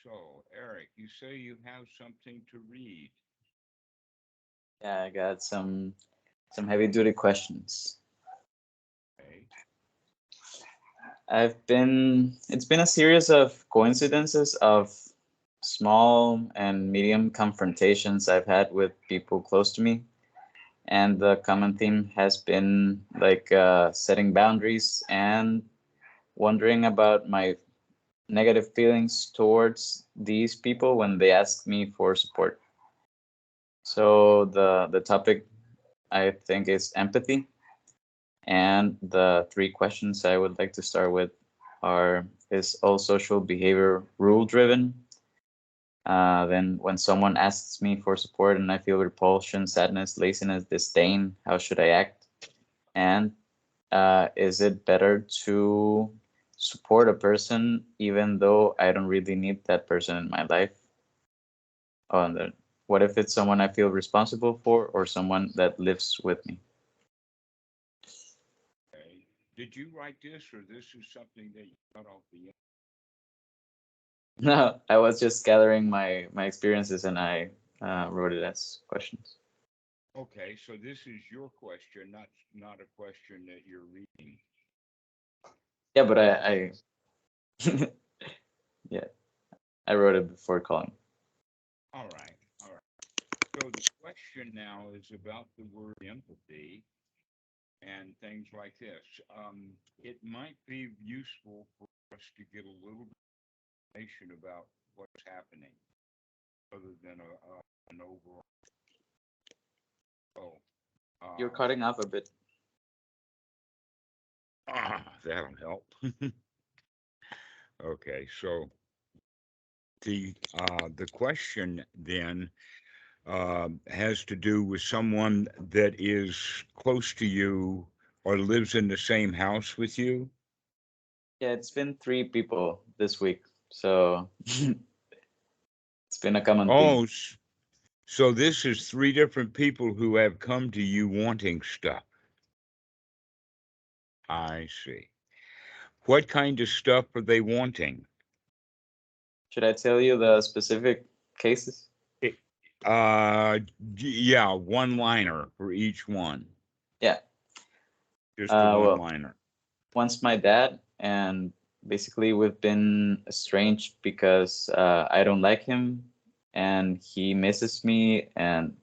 So, Eric, you say you have something to read. Yeah, I got some heavy duty questions. Okay. It's been a series of coincidences of small and medium confrontations I've had with people close to me. And the common theme has been like setting boundaries and wondering about my negative feelings towards these people when they ask me for support. So the topic I think is empathy, and the three questions I would like to start with are: is all social behavior rule driven? Then when someone asks me for support and I feel repulsion, sadness, laziness, disdain, how should I act? And is it better to support a person even though I don't really need that person in my life? Oh, and then what if it's someone I feel responsible for or someone that lives with me? Okay. Did you write this, or this is something that you got off the? No, I was just gathering my experiences and I wrote it as questions. Okay, so this is your question, not a question that you're reading. Yeah, but I yeah, I wrote it before calling. All right, all right. So the question now is about the word empathy and things like this. It might be useful for us to get a little bit of information about what's happening, other than an overall. Oh, You're uh, cutting off a bit. that'll help. Okay, so the question then has to do with someone that is close to you or lives in the same house with you. Yeah, it's been three people this week, so it's been a common theme. Oh, so this is three different people who have come to you wanting stuff. I see. What kind of stuff are they wanting? Should I tell you the specific cases? It, uh, yeah, one liner for each one. Yeah. Just a one Well, liner. once my dad, and basically we've been estranged because I don't like him, and he misses me, and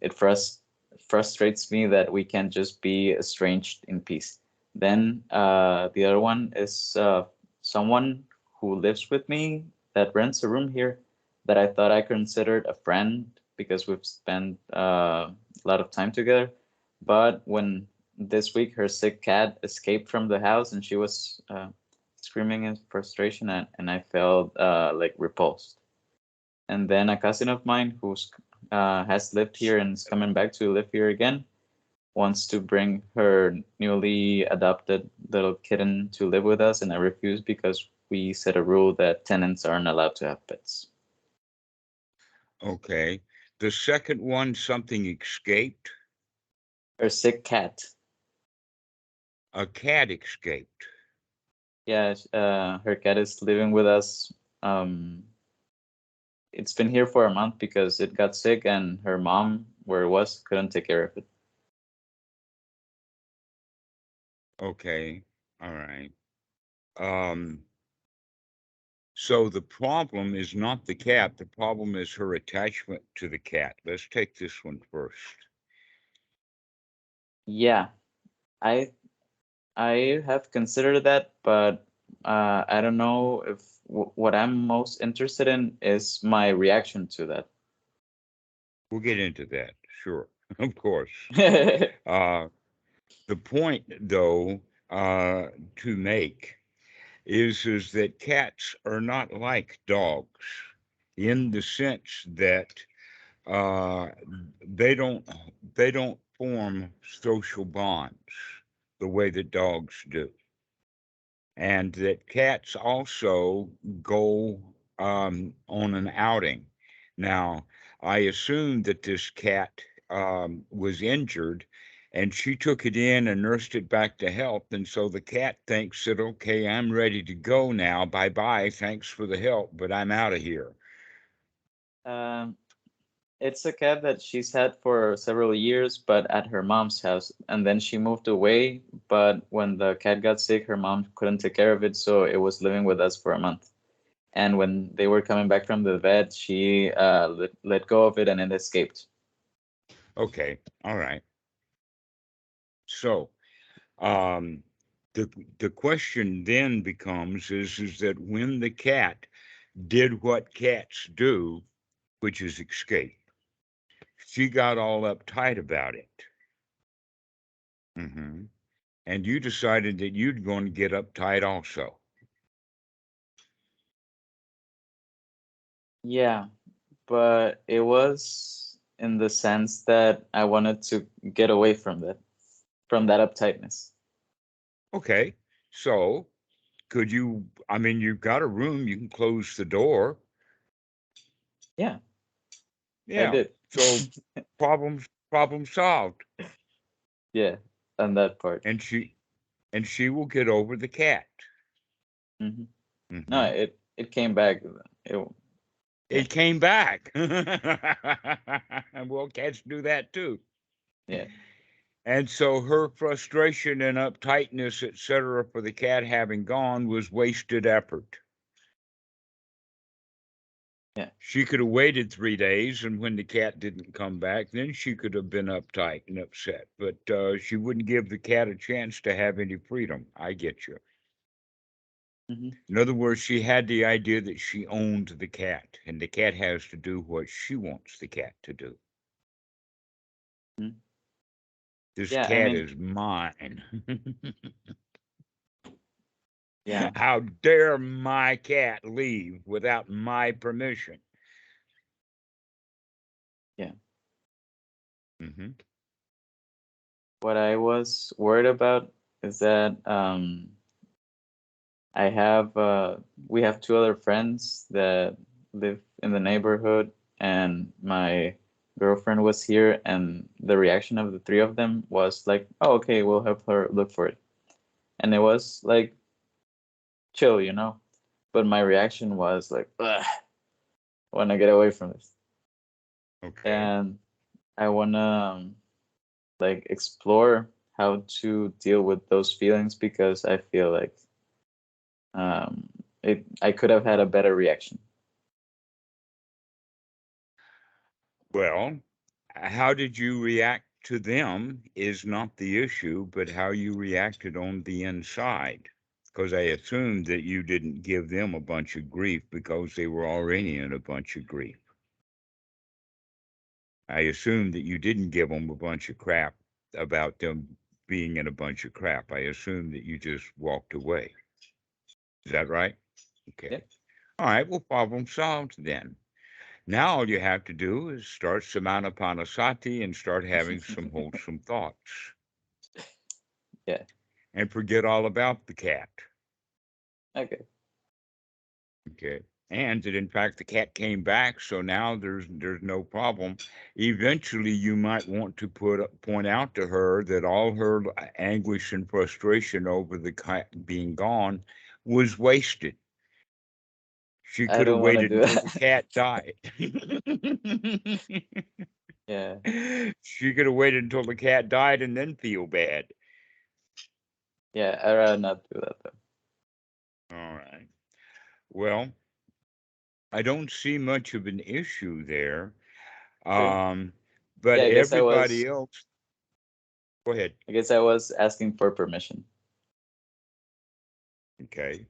it frustrates me that we can't just be estranged in peace. Then the other one is someone who lives with me that rents a room here that I thought I considered a friend because we've spent a lot of time together. But when this week her sick cat escaped from the house and she was screaming in frustration, and I felt like repulsed. And then a cousin of mine who's has lived here and is coming back to live here again wants to bring her newly adopted little kitten to live with us, and I refuse because we set a rule that tenants aren't allowed to have pets. Okay. The second one, something escaped. Her sick cat. A cat escaped. Yeah, her cat is living with us. Um, it's been here for a month because it got sick, and her mom, where it was, couldn't take care of it. Okay. All right. Um, so the problem is not the cat. The problem is her attachment to the cat. Let's take this one first. Yeah, I I have considered that, but I don't know if what I'm most interested in is my reaction to that. We'll get into that. Sure. Of course. Uh, the point, though, to make is that cats are not like dogs in the sense that uh, they don't they don't form social bonds the way that dogs do, and that cats also go on an outing. Now, I assume that this cat was injured and she took it in and nursed it back to health. And so the cat thinks that, okay, I'm ready to go now. Bye-bye. Thanks for the help, but I'm out of here. Um, it's a cat that she's had for several years, but at her mom's house. And then she moved away. But when the cat got sick, her mom couldn't take care of it, so it was living with us for a month. And when they were coming back from the vet, she let go of it and it escaped. Okay. All right. So, um, the question then becomes is that when the cat did what cats do, which is escape, she got all uptight about it. Hmm. And you decided that you'd going to get uptight also. Yeah, but it was in the sense that I wanted to get away from that uptightness. Okay. So could you, I mean, you've got a room, you can close the door. Yeah, I Yeah. did. So problem solved. Yeah, on that part. And she will get over the cat. Hmm. No, Hmm. it came back. It, yeah, It came back. Well, cats do that too. yeah. And so her frustration and uptightness, etc., for the cat having gone was wasted effort. Yeah. She could have waited 3 days, and when the cat didn't come back, then she could have been uptight and upset. But she wouldn't give the cat a chance to have any freedom. I get you. Hmm. In other words, she had the idea that she owned the cat, and the cat has to do what she wants the cat to do. This Yeah, I cat mean, is mine. yeah, How dare my cat leave without my permission? yeah. Hmm. What I was worried about is that I have we have two other friends that live in the neighborhood, and my girlfriend was here, and the reaction of the three of them was like, "Oh, okay, we'll help her look for it," and it was like chill, you know. But my reaction was like, "Ugh, I want to get away from this," Okay. and I want to like explore how to deal with those feelings because I feel like um, I could have had a better reaction. Well, how did you react to them is not the issue, but how you reacted on the inside. Because I assumed that you didn't give them a bunch of grief because they were already in a bunch of grief. I assumed that you didn't give them a bunch of crap about them being in a bunch of crap. I assumed that you just walked away. Is that right? Yeah. Okay. All right. Well, problem solved then. Now all you have to do is start Samanapanasati and start having some wholesome thoughts Yeah. and forget all about the cat. Okay. Okay. And that in fact the cat came back, so now there's no problem. Eventually you might want to point out to her that all her anguish and frustration over the cat being gone was wasted. She I could have don't want to waited do until the that. cat died. Yeah. She could have waited until the cat died and then feel bad. Yeah. I'd rather not do that though. All right. Well, I don't see much of an issue there. Okay. Um, but Yeah. everybody else, go ahead. I guess I was asking for permission. Okay.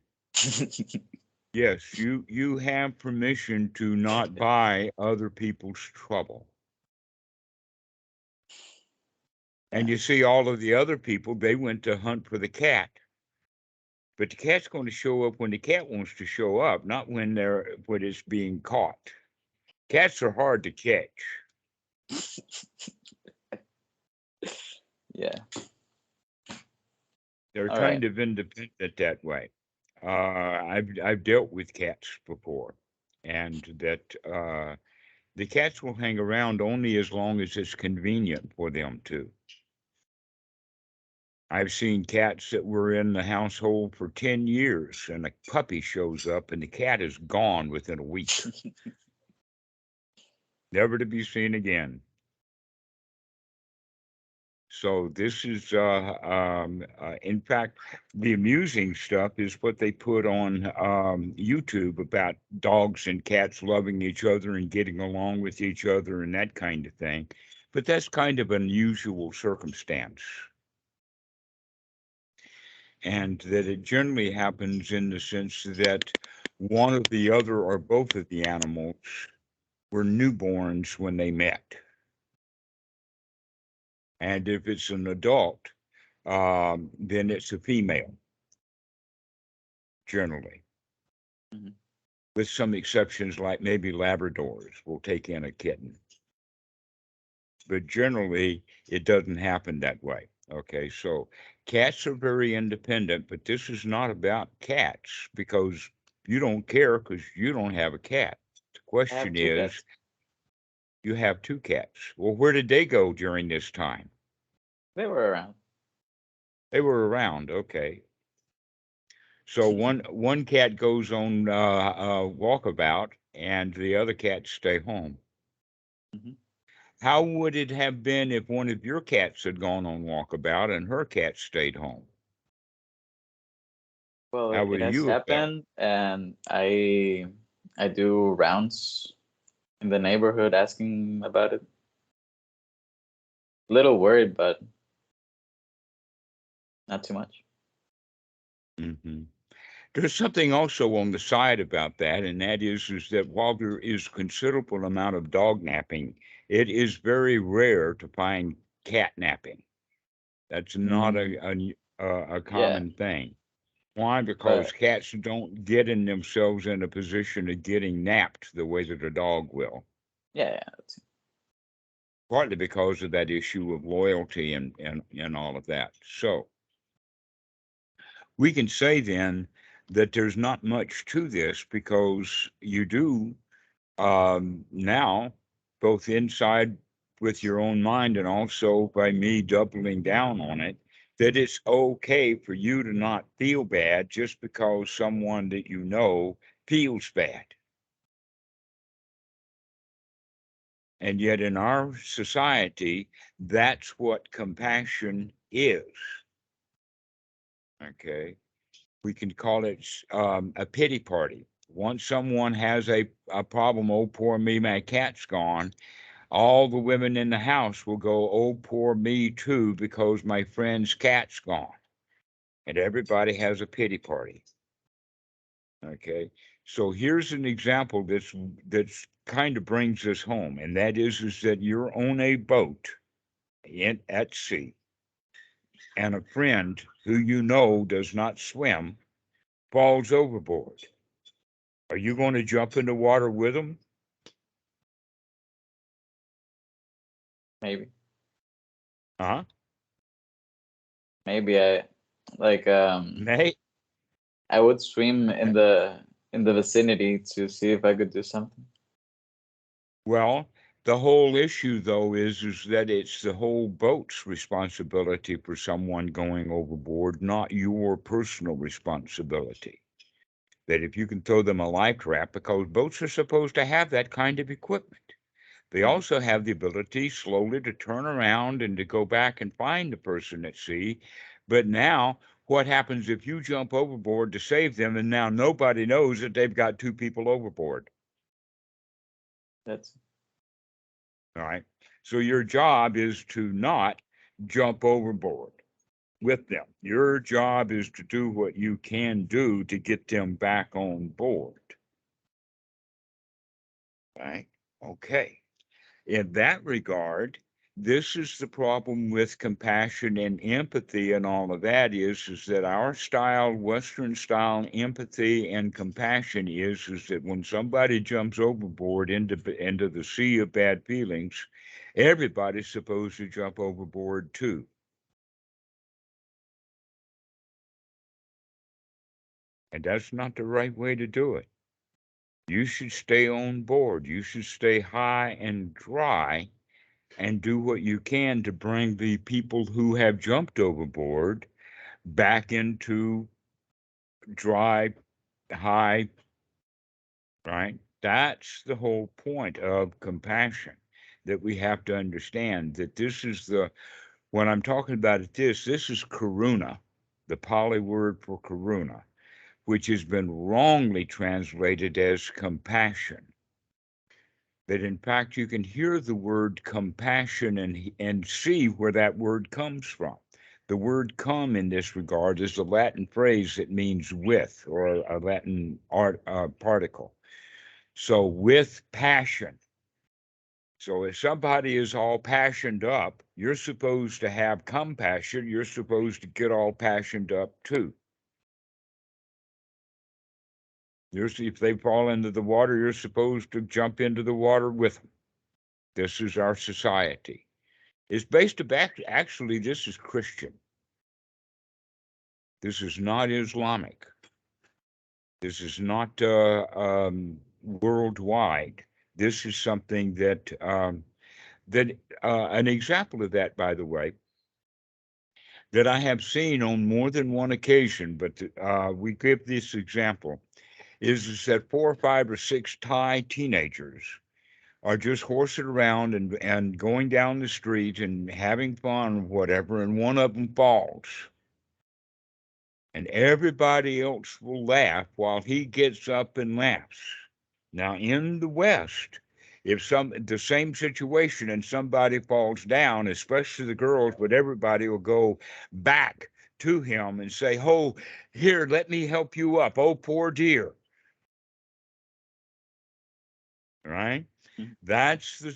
Yes, you have permission to not buy other people's trouble. And Yeah. you see, all of the other people, they went to hunt for the cat. But the cat's going to show up when the cat wants to show up, not when it's being caught. Cats are hard to catch. Yeah. They're All right. kind of independent that way. I've dealt with cats before, and that the cats will hang around only as long as it's convenient for them to. I've seen cats that were in the household for 10 years, and a puppy shows up, and the cat is gone within a week, never to be seen again. So this is, in fact, the amusing stuff is what they put on YouTube about dogs and cats loving each other and getting along with each other and that kind of thing. But that's kind of an unusual circumstance. And that it generally happens in the sense that one or the other or both of the animals were newborns when they met. And if it's an adult, then it's a female, generally, Mhm. with some exceptions like maybe Labradors will take in a kitten. But generally, it doesn't happen that way. Okay, so cats are very independent, but this is not about cats because you don't care because you don't have a cat. The I have question two is, cats. you have two cats. Well, where did they go during this time? They were around. They were around. Okay. So one cat goes on walkabout, and the other cats stay home. Mhm. How would it have been if one of your cats had gone on walkabout and her cat stayed home? Well, How it would has you have felt? happened, and I do rounds in the neighborhood asking about it. Little worried, but not too much. Hmm. There's something also on the side about that, and that is that while there is considerable amount of dog napping, it is very rare to find cat napping. That's not Mm, a yeah, common thing. Why? Because but cats don't get in themselves in a position of getting napped the way that a dog will. yeah, yeah. Partly because of that issue of loyalty and all of that. So we can say then that there's not much to this because you do now, both inside with your own mind and also by me doubling down on it, that it's okay for you to not feel bad just because someone that you know feels bad. And yet, in our society, that's what compassion is. Okay. We can call it a pity party. Once someone has a problem, oh, poor me, my cat's gone, all the women in the house will go, oh, poor me too, because my friend's cat's gone. And everybody has a pity party. Okay. So here's an example that's kind of brings this home, and that is that you're on a boat at sea, and a friend who you know does not swim falls overboard. Are you going to jump in the water with them? Maybe, Huh? maybe I like Nay? I would swim in the vicinity to see if I could do something. Well, the whole issue though is that it's the whole boat's responsibility for someone going overboard, not your personal responsibility. That if you can throw them a life raft, because boats are supposed to have that kind of equipment. They Mhm. also have the ability slowly to turn around and to go back and find the person at sea. But now, what happens if you jump overboard to save them and now nobody knows that they've got two people overboard? That's All right. So your job is to not jump overboard with them. Your job is to do what you can do to get them back on board. Right? Okay. In that regard, this is the problem with compassion and empathy and all of that is that our style, Western style empathy and compassion is that when somebody jumps overboard into the sea of bad feelings, everybody's supposed to jump overboard too. And that's not the right way to do it. You should stay on board. You should stay high and dry and do what you can to bring the people who have jumped overboard back into dry, high, right? That's the whole point of compassion, that we have to understand that this is when I'm talking about this is karuna, the Pali word for karuna, which has been wrongly translated as compassion. That in fact you can hear the word compassion and see where that word comes from. The word come in this regard is a Latin phrase that means with, or a Latin particle. So with passion. So if somebody is all passioned up, you're supposed to have compassion. You're supposed to get all passioned up too. If they fall into the water, you're supposed to jump into the water with them. This is our society. It's based back. Actually, this is Christian. This is not Islamic. This is not worldwide. This is something that an example of that, by the way, that I have seen on more than one occasion. But we give this example is that 4 or 5 or 6 Thai teenagers are just horsing around and going down the street and having fun or whatever, and one of them falls. And everybody else will laugh while he gets up and laughs. Now, in the West, if the same situation and somebody falls down, especially the girls, but everybody will go back to him and say, "Oh, here, let me help you up. Oh, poor dear." Right? Mhm. That's the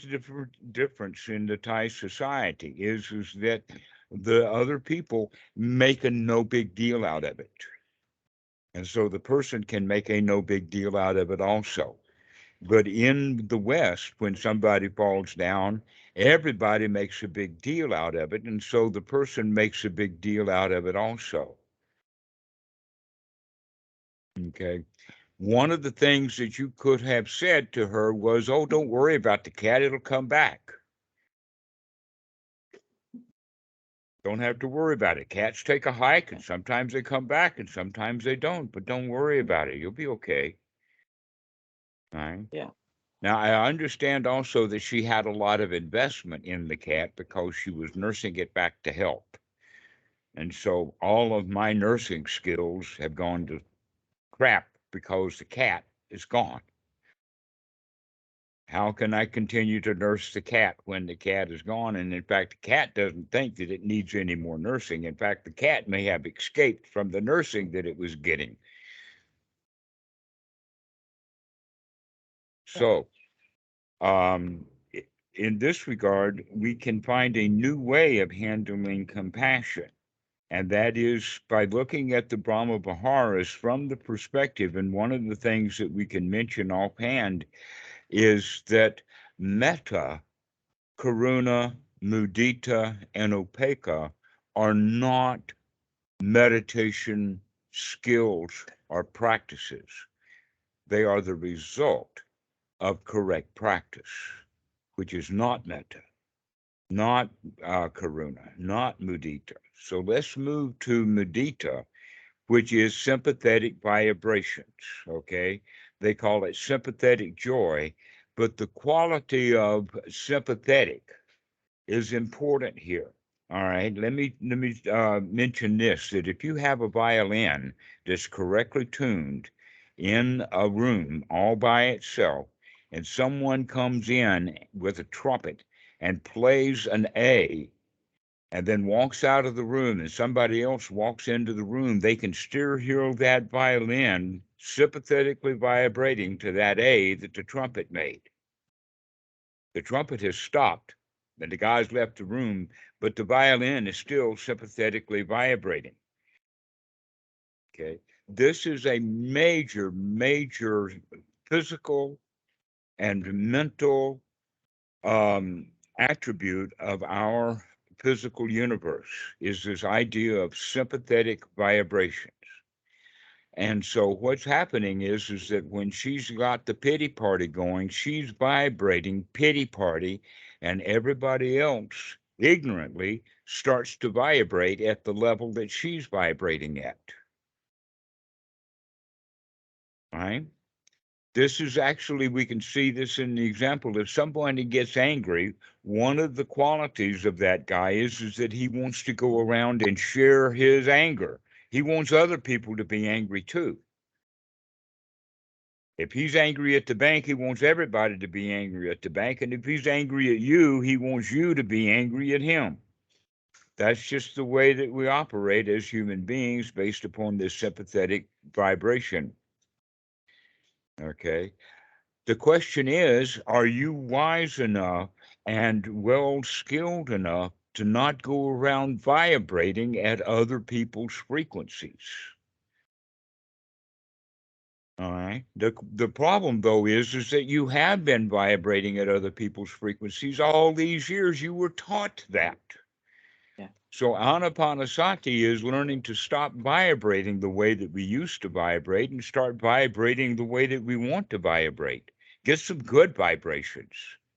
difference in the Thai society is that the other people make a no big deal out of it. And so the person can make a no big deal out of it also. But in the West, when somebody falls down, everybody makes a big deal out of it. And so the person makes a big deal out of it also. Okay. One of the things that you could have said to her was, "Oh, don't worry about the cat, it'll come back. Don't have to worry about it. Cats take a hike, and sometimes they come back, and sometimes they don't. But don't worry about it. You'll be okay." All right. Yeah. Now, I understand also that she had a lot of investment in the cat because she was nursing it back to health. And so all of my nursing skills have gone to crap because the cat is gone. How can I continue to nurse the cat when the cat is gone? And in fact, the cat doesn't think that it needs any more nursing. In fact, the cat may have escaped from the nursing that it was getting. So, in this regard, we can find a new way of handling compassion. And that is by looking at the brahmaviharas from the perspective. And one of the things that we can mention offhand is that metta, karuna, mudita, and upekkha are not meditation skills or practices. They are the result of correct practice, which is not metta, not karuna, not mudita. So let's move to mudita, which is sympathetic vibrations. Okay. They call it sympathetic joy, but the quality of sympathetic is important here. All right. Let me mention this: that if you have a violin that's correctly tuned in a room all by itself, and someone comes in with a trumpet and plays an A, and then walks out of the room, and somebody else walks into the room, they can still hear that violin sympathetically vibrating to that A that the trumpet made. The trumpet has stopped, and the guy's left the room, but the violin is still sympathetically vibrating. Okay. This is a major, major physical and mental attribute of our physical universe, is this idea of sympathetic vibrations. And so what's happening is that when she's got the pity party going, she's vibrating pity party, and everybody else ignorantly starts to vibrate at the level that she's vibrating at. Right? This is actually, we can see this in the example. If somebody gets angry, one of the qualities of that guy is that he wants to go around and share his anger. He wants other people to be angry too. If he's angry at the bank, he wants everybody to be angry at the bank. And if he's angry at you, he wants you to be angry at him. That's just the way that we operate as human beings based upon this sympathetic vibration. Okay. The question is, are you wise enough and well skilled enough to not go around vibrating at other people's frequencies? All right. The problem though is that you have been vibrating at other people's frequencies all these years. You were taught that. Yeah. So anapanasati is learning to stop vibrating the way that we used to vibrate and start vibrating the way that we want to vibrate. Get some good vibrations.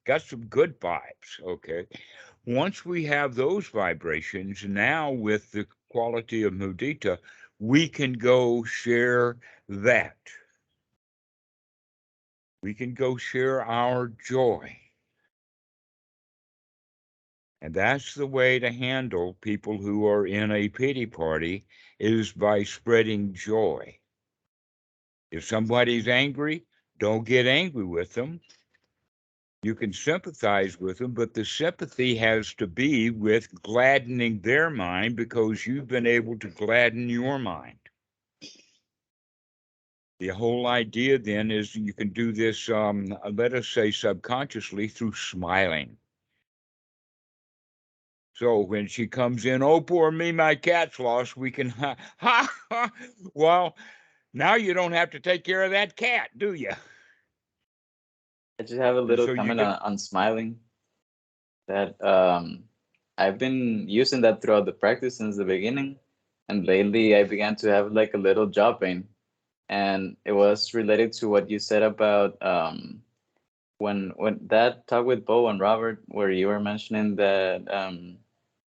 Got some good vibes. Okay. Once we have those vibrations, now with the quality of mudita, we can go share that. We can go share our joy. And that's the way to handle people who are in a pity party, is by spreading joy. If somebody's angry, don't get angry with them. You can sympathize with them, but the sympathy has to be with gladdening their mind, because you've been able to gladden your mind. The whole idea then is you can do this, let us say subconsciously, through smiling. So when she comes in, oh, poor me, my cat's lost, we can, well, now you don't have to take care of that cat, do you? I just have a And little so you comment get, on smiling, that I've been using that throughout the practice since the beginning, and lately I began to have like a little jaw pain, and it was related to what you said about when that talk with Bo and Robert, where you were mentioning that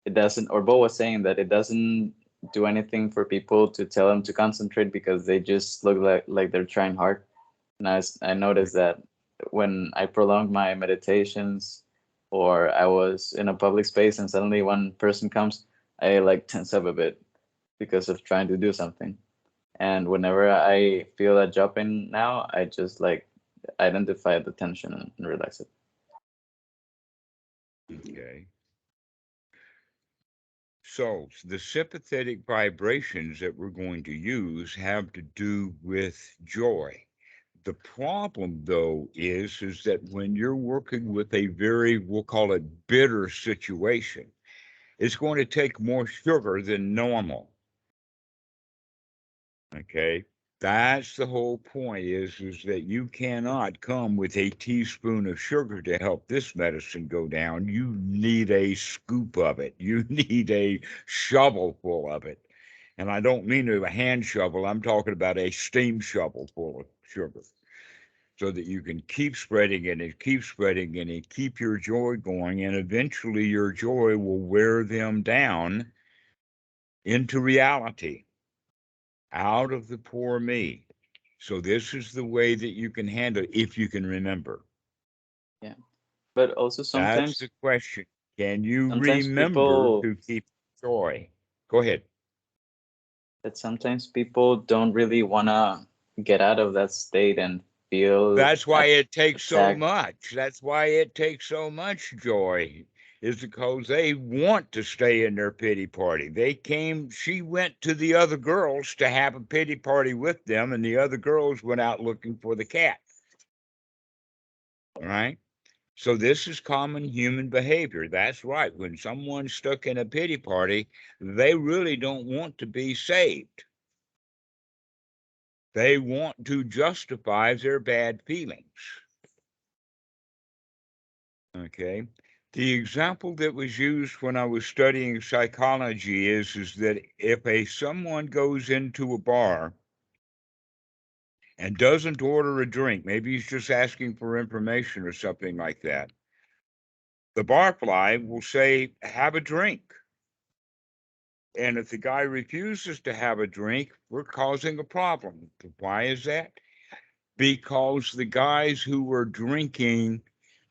it doesn't, or Bo was saying that it doesn't do anything for people to tell them to concentrate because they just look like they're trying hard. And I noticed that when I prolonged my meditations, or I was in a public space and suddenly one person comes, I like tense up a bit because of trying to do something. And whenever I feel that dropping now, I just like identify the tension and relax it. okay. So the sympathetic vibrations that we're going to use have to do with joy. The problem, though, is that when you're working with a very, we'll call it bitter situation, it's going to take more sugar than normal. Okay. That's the whole point, is that you cannot come with a teaspoon of sugar to help this medicine go down. You need a scoop of it. You need a shovel full of it. And I don't mean a hand shovel. I'm talking about a steam shovel full of sugar, so that you can keep spreading it and keep spreading it and keep your joy going. And eventually your joy will wear them down into reality, out of the poor me. So this is the way that you can handle it, if you can remember. Yeah, but also That's the sometimes question. Can you sometimes remember people to keep joy? Go ahead. sometimes people don't really wanna get out of that state and feel That's why it takes so attacked. much. That's why it takes so much joy, is because they want to stay in their pity party. She went to the other girls to have a pity party with them, and the other girls went out looking for the cat. All right. So this is common human behavior. That's right. When someone's stuck in a pity party, they really don't want to be saved. They want to justify their bad feelings. Okay. The example that was used when I was studying psychology is that if someone goes into a bar and doesn't order a drink, maybe he's just asking for information or something like that, The barfly will say, have a drink. And if the guy refuses to have a drink, we're causing a problem. Why is that? Because the guys who are drinking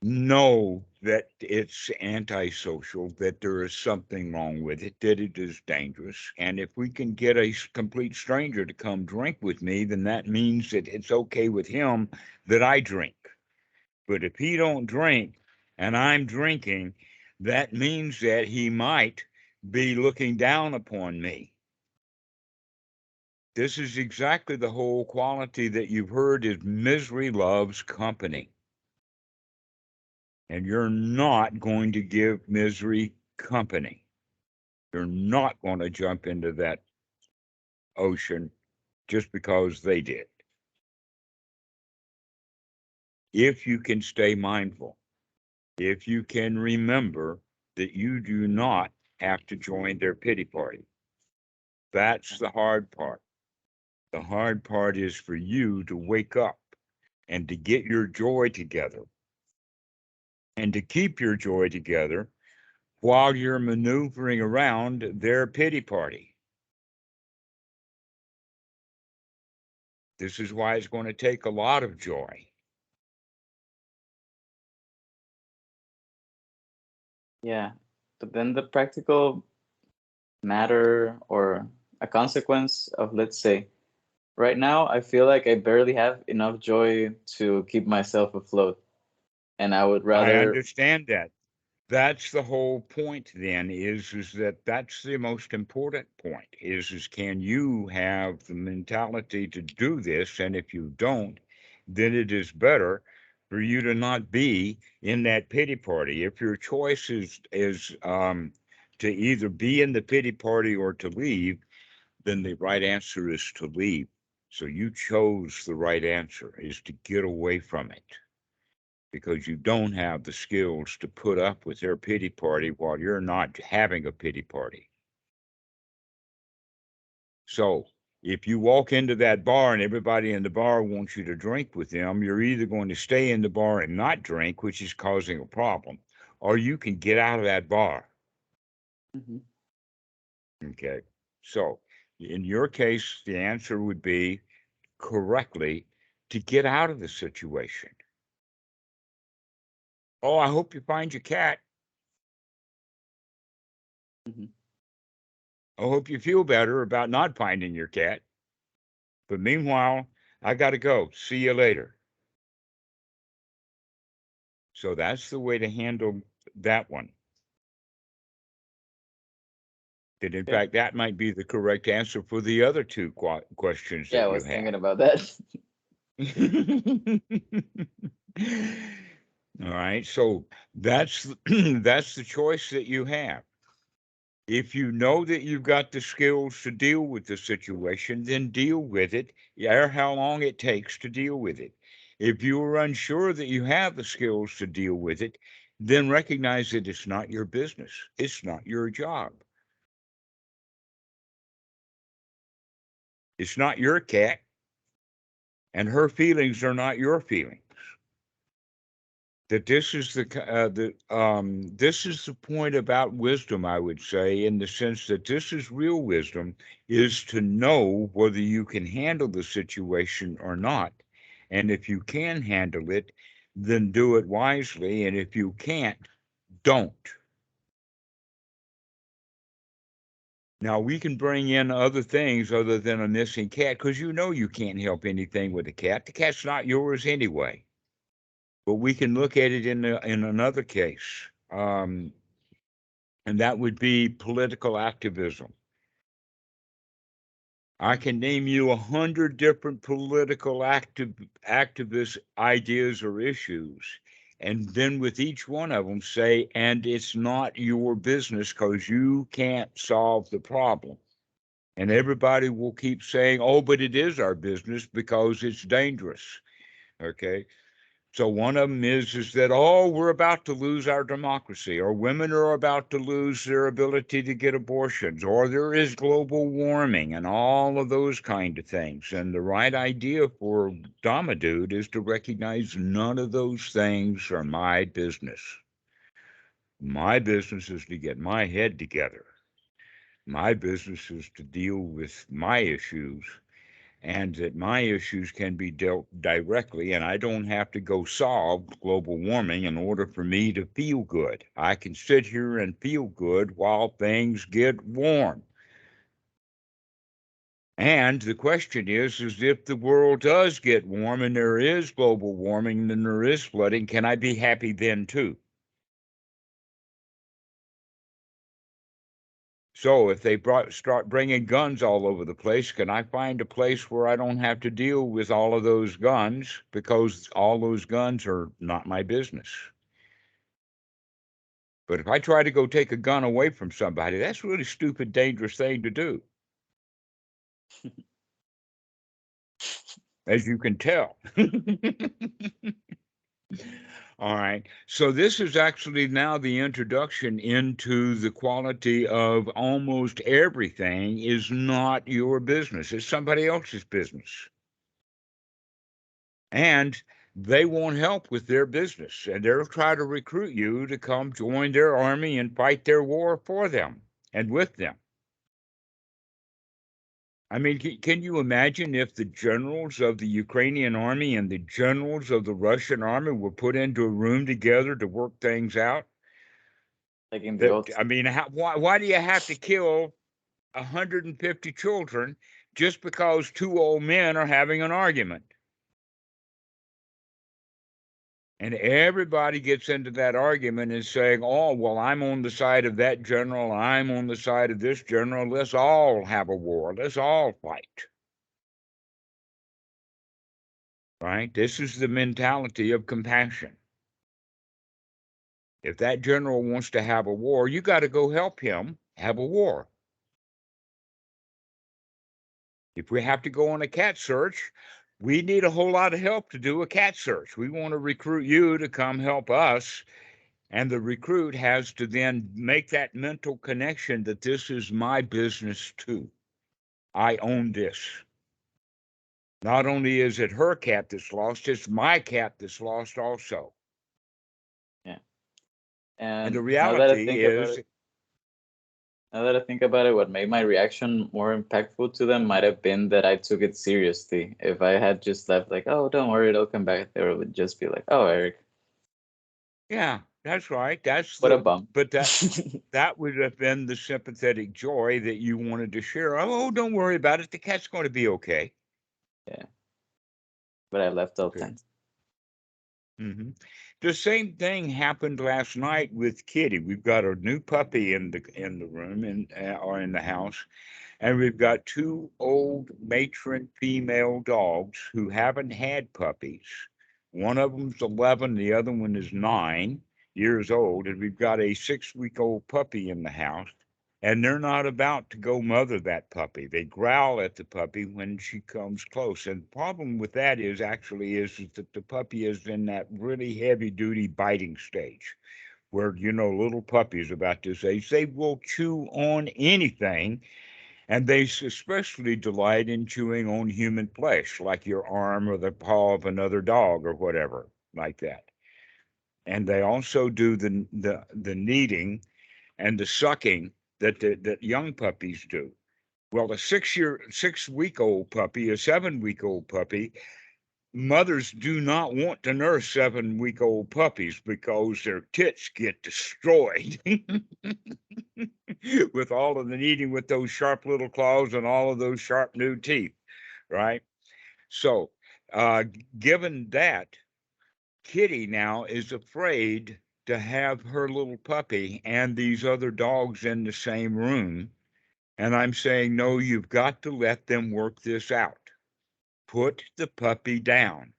know that it's antisocial, that there is something wrong with it, that it is dangerous. And if we can get a complete stranger to come drink with me, then that means that it's okay with him that I drink. But if he don't drink and I'm drinking, that means that he might be looking down upon me. This is exactly the whole quality that you've heard is misery loves company. And you're not going to give misery company. You're not going to jump into that ocean just because they did. If you can stay mindful, if you can remember that you do not have to join their pity party. That's the hard part. The hard part is for you to wake up and to get your joy together and to keep your joy together while you're maneuvering around their pity party. This is why it's going to take a lot of joy. Yeah, but then the practical matter or a consequence of, let's say, right now I feel like I barely have enough joy to keep myself afloat, and I would I rather. understand that. That's the whole point then is that that's the most important point is can you have the mentality to do this? And if you don't, then it is better for you to not be in that pity party. If your choice is to either be in the pity party or to leave, then the right answer is to leave. So you chose the right answer is to get away from it because you don't have the skills to put up with their pity party while you're not having a pity party. So if you walk into that bar and everybody in the bar wants you to drink with them, you're either going to stay in the bar and not drink, which is causing a problem, or you can get out of that bar. Mhm. Okay. So in your case, the answer would be correctly to get out of the situation. Oh, I hope you find your cat. Mhm. I hope you feel better about not finding your cat. But meanwhile, I got to go. See you later. So that's the way to handle that one. And in Okay. fact, that might be the correct answer for the other two questions Yeah, I that you was thinking have. about that. All right. So that's that's the choice that you have. If you know that you've got the skills to deal with the situation, then deal with it, or how long it takes to deal with it. If you are unsure that you have the skills to deal with it, then recognize that it's not your business. It's not your job. It's not your cat, and her feelings are not your feelings. That this is this is the point about wisdom, I would say, in the sense that this is real wisdom, is to know whether you can handle the situation or not. And if you can handle it, then do it wisely. And if you can't, don't. Now we can bring in other things other than a missing cat, because you know you can't help anything with the cat. The cat's not yours anyway. But we can look at it in another case. And that would be political activism. I can name you 100 different political activist ideas or issues, and then with each one of them say, and it's not your business because you can't solve the problem. And everybody will keep saying, oh, but it is our business because it's dangerous. Okay. So one of them is that, oh, we're about to lose our democracy, or women are about to lose their ability to get abortions, or there is global warming and all of those kind of things. And the right idea for Dhamma dude is to recognize none of those things are my business. My business is to get my head together. My business is to deal with my issues, and that my issues can be dealt directly, and I don't have to go solve global warming in order for me to feel good. I can sit here and feel good while things get warm. And the question is if the world does get warm and there is global warming and there is flooding, can I be happy then too? So if they start bringing guns all over the place, can I find a place where I don't have to deal with all of those guns because all those guns are not my business? But if I try to go take a gun away from somebody, that's a really stupid, dangerous thing to do, as you can tell. All right. So this is actually now the introduction into the quality of almost everything is not your business. It's somebody else's business. And they won't help with their business. And they'll try to recruit you to come join their army and fight their war for them and with them. I mean, can you imagine if the generals of the Ukrainian army and the generals of the Russian army were put into a room together to work things out? Like in the old. I mean, why do you have to kill 150 children just because two old men are having an argument? And everybody gets into that argument and saying, oh, well, I'm on the side of that general, I'm on the side of this general, let's all have a war, let's all fight. Right? This is the mentality of compassion. If that general wants to have a war, you got to go help him have a war. If we have to go on a cat search, we need a whole lot of help to do a cat search. We want to recruit you to come help us. And the recruit has to then make that mental connection that this is my business too. I own this. Not only is it her cat that's lost, it's my cat that's lost also. Yeah. And the And reality is, now that I think about it, what made my reaction more impactful to them might have been that I took it seriously. If I had just left like, oh, don't worry, it'll come back, they would just be like, oh, Eric, yeah, that's right. That's what a the, bum. but that would have been the sympathetic joy that you wanted to share. Oh, don't worry about it. The cat's going to be okay. Yeah. But I left out Okay. tense. Mm-hmm. The same thing happened last night with Kitty. We've got a new puppy in the room or in the house, and we've got two old matron female dogs who haven't had puppies. One of them's 11, the other one is 9 years old, and we've got a 6-week-old puppy in the house. And they're not about to go mother that puppy. They growl at the puppy when she comes close. And the problem with that is that the puppy is in that really heavy duty biting stage where, little puppies about this age, they will chew on anything. And they especially delight in chewing on human flesh, like your arm or the paw of another dog or whatever like that. And they also do the kneading and the sucking that young puppies do. Well, a 6-week-old puppy, a 7-week-old puppy, mothers do not want to nurse 7-week-old puppies because their tits get destroyed with all of the kneading with those sharp little claws and all of those sharp new teeth, right? So, given that, Kitty now is afraid to have her little puppy and these other dogs in the same room. And I'm saying, no, you've got to let them work this out. Put the puppy down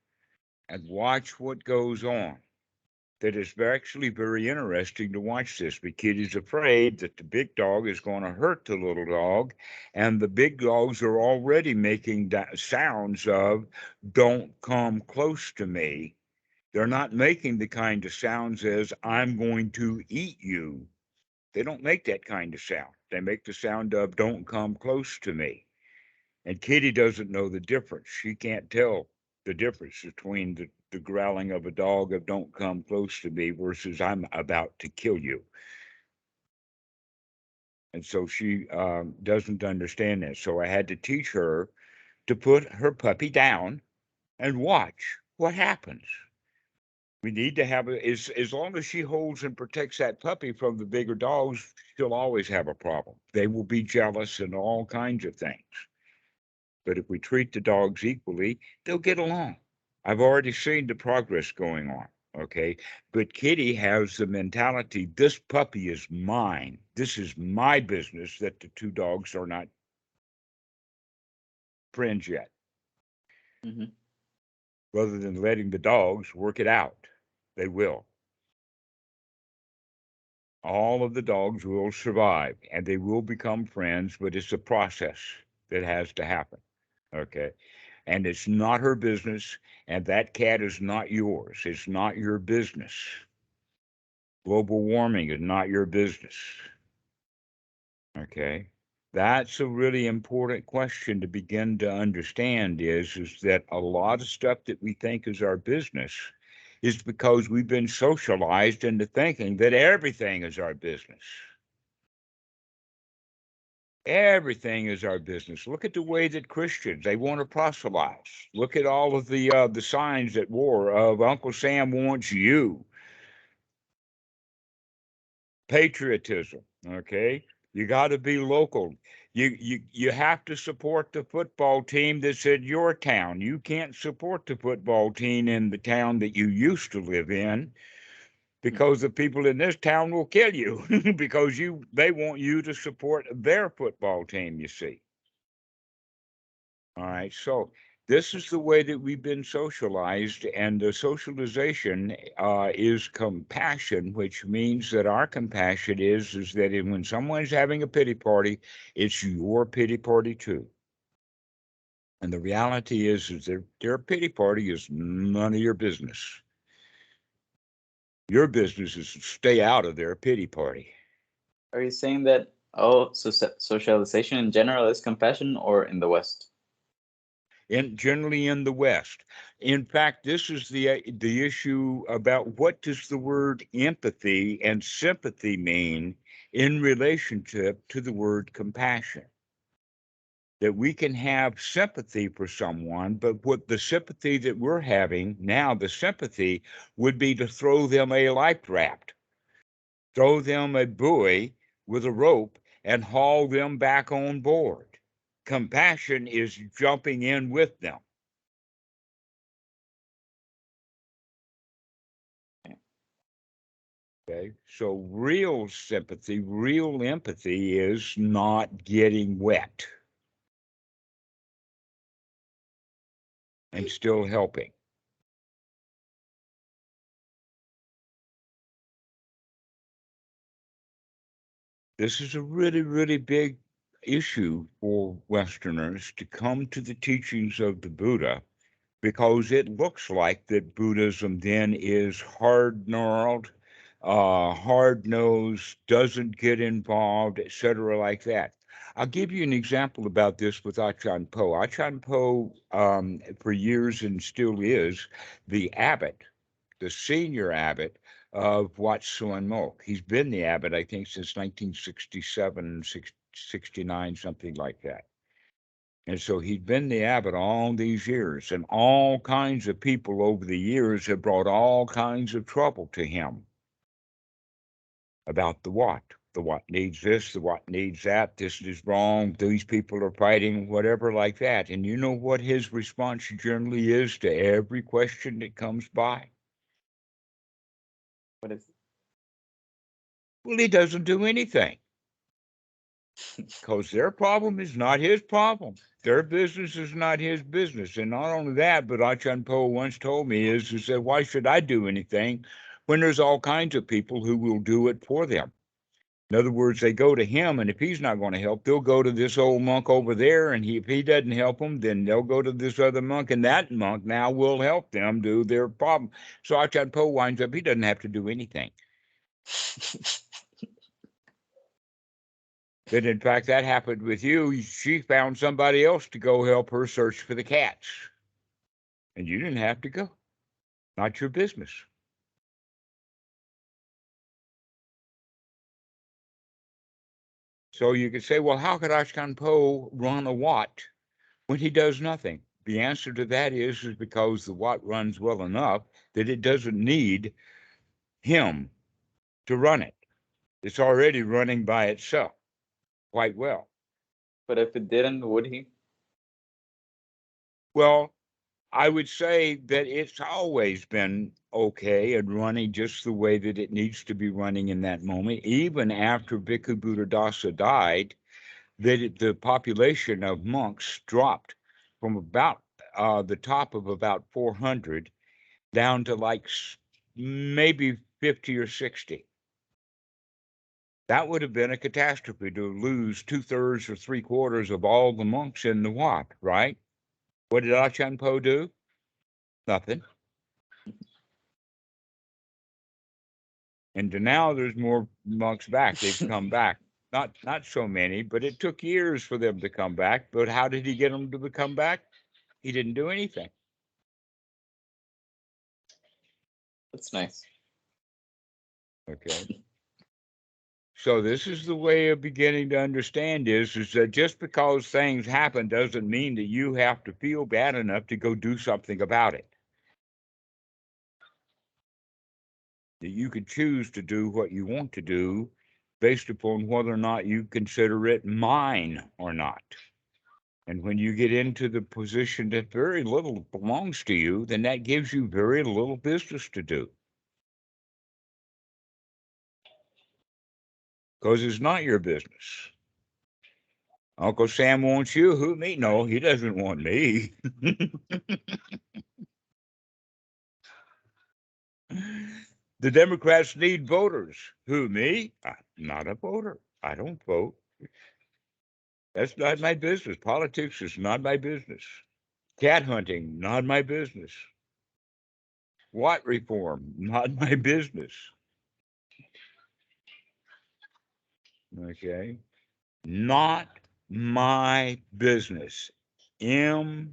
and watch what goes on. That is actually very interesting to watch this. But Kitty's afraid that the big dog is going to hurt the little dog. And the big dogs are already making sounds of, don't come close to me. They're not making the kind of sounds as, I'm going to eat you. They don't make that kind of sound. They make the sound of, don't come close to me. And Kitty doesn't know the difference. She can't tell the difference between the growling of a dog of "don't come close to me" versus "I'm about to kill you." And so she doesn't understand that. So I had to teach her to put her puppy down and watch what happens. We need to have as long as she holds and protects that puppy from the bigger dogs, she'll always have a problem. They will be jealous and all kinds of things. But if we treat the dogs equally, they'll get along. I've already seen the progress going on. Okay. But Kitty has the mentality, this puppy is mine. This is my business, that the two dogs are not friends yet. Mm-hmm. Rather than letting the dogs work it out, they will. All of the dogs will survive and they will become friends, but it's a process that has to happen. Okay. And it's not her business. And that cat is not yours. It's not your business. Global warming is not your business. Okay. That's a really important question to begin to understand is that a lot of stuff that we think is our business is because we've been socialized into thinking that everything is our business. Everything is our business. Look at the way that Christians, they want to proselytize. Look at all of the signs at war of Uncle Sam wants you. Patriotism, okay? You got to be local. You have to support the football team that's in your town. You can't support the football team in the town that you used to live in because the people in this town will kill you because they want you to support their football team, you see. All right. So this is the way that we've been socialized, and the socialization is compassion, which means that our compassion is that when someone's having a pity party, it's your pity party too. And the reality is their pity party is none of your business. Your business is to stay out of their pity party. Are you saying that socialization in general is compassion, or in the West? Generally in the West. In fact, this is the issue about what does the word empathy and sympathy mean in relationship to the word compassion. That we can have sympathy for someone, but what the sympathy that we're having now, the sympathy would be to throw them a life raft, throw them a buoy with a rope and haul them back on board. Compassion is jumping in with them. Okay. So real sympathy, real empathy is not getting wet and still helping. This is a really, really big issue for Westerners to come to the teachings of the Buddha, because it looks like that Buddhism then is hard-gnarled, hard-nosed, doesn't get involved, etc., like that. I'll give you an example about this with Achan Po. Achan Po, for years and still is, the abbot, the senior abbot of Wat Suan Mok. He's been the abbot, I think, since 1967, 69, something like that. And so he'd been the abbot all these years, and all kinds of people over the years have brought all kinds of trouble to him about the Wat. The Wat needs this, the Wat needs that, this is wrong, these people are fighting, whatever like that. And you know what his response generally is to every question that comes by? What is it? Well, he doesn't do anything. Because their problem is not his problem. Their business is not his business. And not only that, but Achan Po once told me is that why should I do anything when there's all kinds of people who will do it for them? In other words, they go to him, and if he's not going to help, they'll go to this old monk over there, and if he doesn't help them, then they'll go to this other monk, and that monk now will help them do their problem. So Achan Po winds up, he doesn't have to do anything. That in fact that happened with you. She found somebody else to go help her search for the cats, and you didn't have to go. Not your business. So you could say, well, how could Ashkan Po run a watt when he does nothing? The answer to that is because the watt runs well enough that it doesn't need him to run it. It's already running by itself quite well. But if it didn't, would he? Well, I would say that it's always been okay and running just the way that it needs to be running in that moment. Even after Bhikkhu Buddhadasa died, the population of monks dropped from about the top of about 400 down to like maybe 50 or 60. That would have been a catastrophe to lose 2/3 or 3/4 of all the monks in the Wat, right? What did Achan Po do? Nothing. And now there's more monks back. They've come back. Not so many, but it took years for them to come back. But how did he get them to come back? He didn't do anything. That's nice. Okay. So this is the way of beginning to understand is that just because things happen doesn't mean that you have to feel bad enough to go do something about it. That you could choose to do what you want to do based upon whether or not you consider it mine or not. And when you get into the position that very little belongs to you, then that gives you very little business to do. Because it's not your business. Uncle Sam wants you. Who me? No, he doesn't want me. The Democrats need voters. Who, me? I'm not a voter. I don't vote. That's not my business. Politics is not my business. Cat hunting, not my business. What reform? Not my business. Okay. Not my business. MNMB.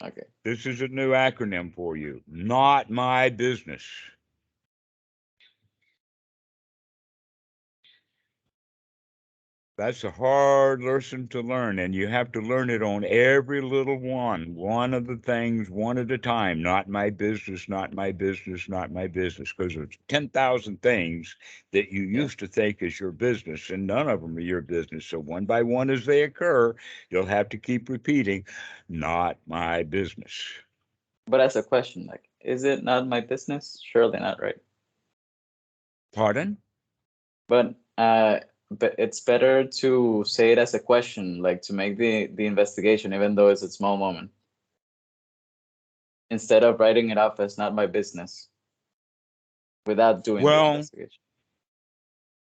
Okay. This is a new acronym for you. Not my business. That's a hard lesson to learn, and you have to learn it on every little one of the things, one at a time. Not my business, not my business, not my business, because there's 10,000 things that you used to think is your business, and none of them are your business. So one by one as they occur, you'll have to keep repeating, not my business. But as a question, like, is it not my business? Surely not, right? Pardon? But it's better to say it as a question, like to make the investigation, even though it's a small moment, instead of writing it off as not my business without doing the investigation.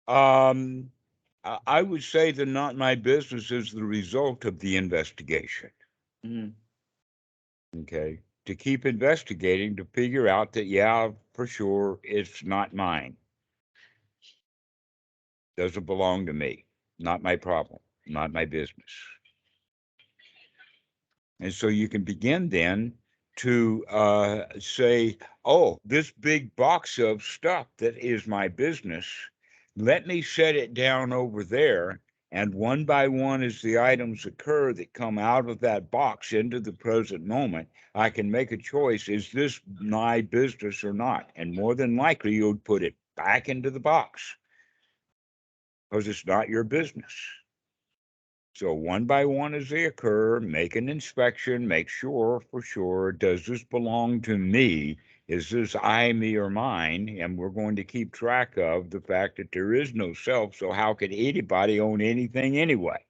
I would say that not my business is the result of the investigation. Okay. To keep investigating to figure out that, yeah, for sure, it's not mine. Doesn't belong to me. Not my problem. Not my business. And so you can begin then to say, oh, this big box of stuff that is my business, let me set it down over there. And one by one, as the items occur that come out of that box into the present moment, I can make a choice. Is this my business or not? And more than likely, you'll put it back into the box because it's not your business. So one by one as they occur, make an inspection, make sure for sure, does this belong to me? Is this I, me, or mine? And we're going to keep track of the fact that there is no self. So how could anybody own anything anyway?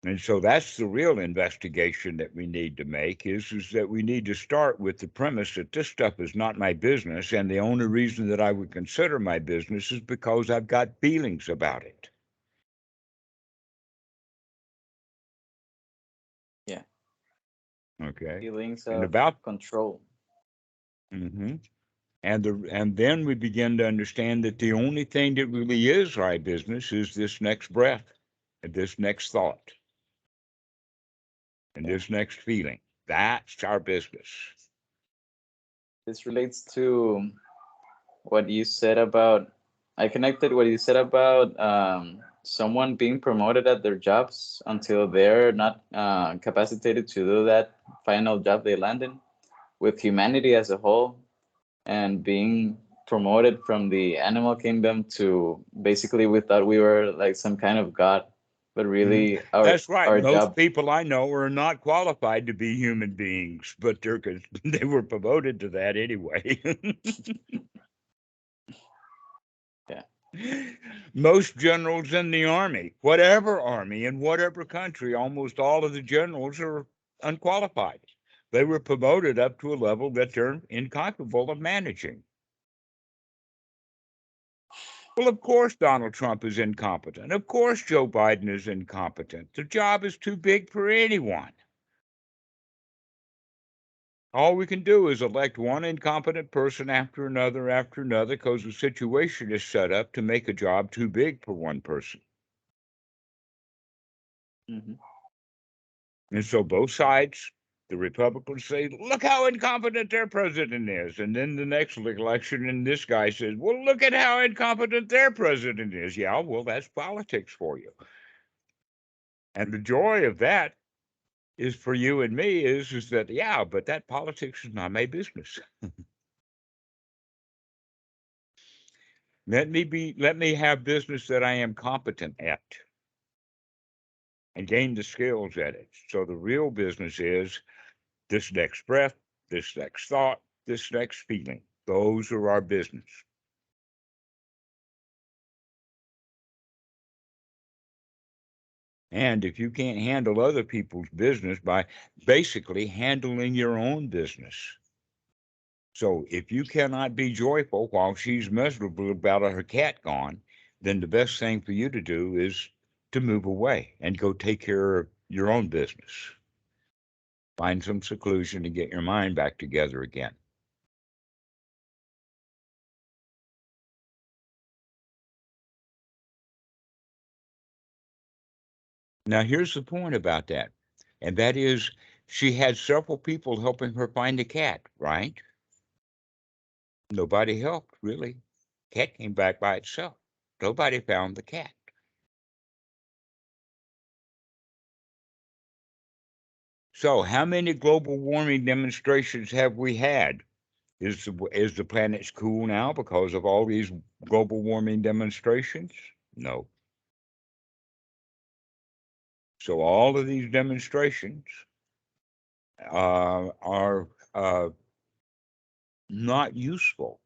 And so that's the real investigation that we need to make is that we need to start with the premise that this stuff is not my business. And the only reason that I would consider my business is because I've got feelings about it. Yeah. Okay. Feelings And of about control. Mm-hmm. And then we begin to understand that the only thing that really is our business is this next breath, this next thought. And this next feeling, that's our business. This relates to what you said about, I connected what you said about someone being promoted at their jobs until they're not capacitated to do that final job they land in, with humanity as a whole, and being promoted from the animal kingdom to basically we thought we were like some kind of god, but really That's right. our Most job. people I know are not qualified to be human beings, but they were promoted to that anyway. Yeah. Most generals in the army, in whatever country, almost all of the generals are unqualified. They were promoted up to a level that they're incapable of managing. Well, of course, Donald Trump is incompetent. Of course, Joe Biden is incompetent. The job is too big for anyone. All we can do is elect one incompetent person after another, because the situation is set up to make a job too big for one person. Mm-hmm. And so both sides, the Republicans say, look how incompetent their president is. And then the next election, and this guy says, well, look at how incompetent their president is. Yeah, well, that's politics for you. And the joy of that is for you and me is that, yeah, but that politics is not my business. Let me have business that I am competent at and gain the skills at it. So the real business is this next breath, this next thought, this next feeling. Those are our business. And if you can't handle other people's business by basically handling your own business. So if you cannot be joyful while she's miserable about her cat gone, then the best thing for you to do is to move away and go take care of your own business. Find some seclusion to get your mind back together again. Now, here's the point about that, and that is she had several people helping her find the cat, right? Nobody helped, really. Cat came back by itself. Nobody found the cat. So, how many global warming demonstrations have we had? Is the planet cool now because of all these global warming demonstrations? No. So all of these demonstrations are not useful.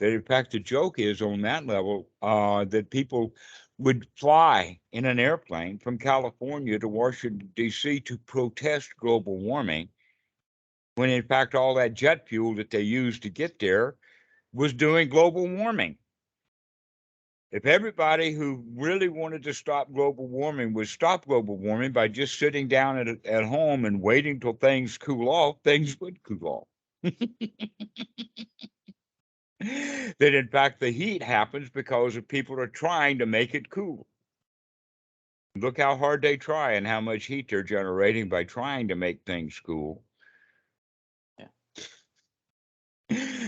That in fact, the joke is on that level that people would fly in an airplane from California to Washington, D.C. to protest global warming, when in fact all that jet fuel that they used to get there was doing global warming. If everybody who really wanted to stop global warming would stop global warming by just sitting down at home and waiting till things cool off, things would cool off. That in fact the heat happens because of people are trying to make it cool. Look how hard they try and how much heat they're generating by trying to make things cool. Yeah.